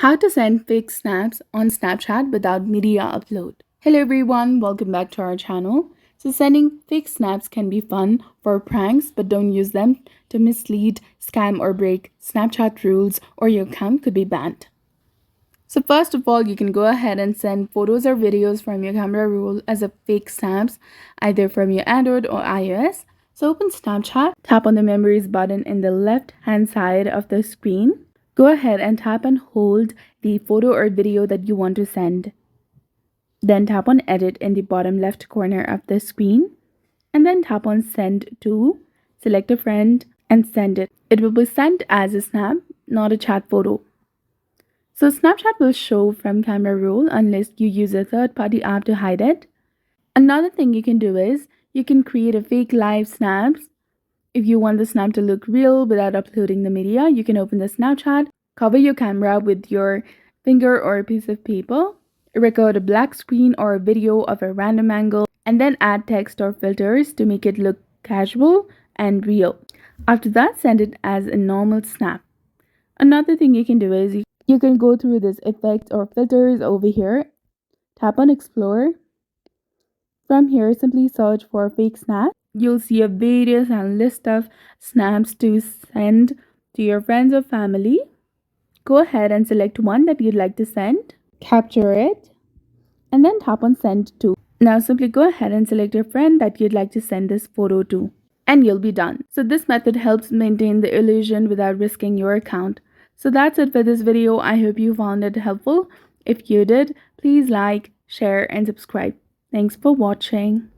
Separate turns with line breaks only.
How to send fake snaps on Snapchat without media upload. Hello everyone, welcome back to our channel. So sending fake snaps can be fun for pranks, but don't use them to mislead, scam or break Snapchat rules or your account could be banned. So first of all, you can go ahead and send photos or videos from your camera roll as a fake snaps, either from your Android or iOS. So open Snapchat, tap on the memories button in the left hand side of the screen. Go ahead and tap and hold the photo or video that you want to send. Then tap on edit in the bottom left corner of the screen and then tap on send to, select a friend and send it. It will be sent as a snap, not a chat photo. So Snapchat will show from camera roll unless you use a third-party app to hide it. Another thing you can do is you can create a fake live snaps. If you want the snap to look real without uploading the media, you can open the Snapchat, cover your camera with your finger or a piece of paper, record a black screen or a video of a random angle, and then add text or filters to make it look casual and real. After that, send it as a normal snap. Another thing you can do is you can go through this effects or filters over here, tap on explore. From here, simply search for fake snap. You'll see a various and list of snaps to send to your friends or family. Go ahead and select one that you'd like to send, capture it, and then tap on send to. Now simply go ahead and select your friend that you'd like to send this photo to, and you'll be done. So this method helps maintain the illusion without risking your account. So that's it for this video. I hope you found it helpful. If you did, please like, share, and subscribe. Thanks for watching.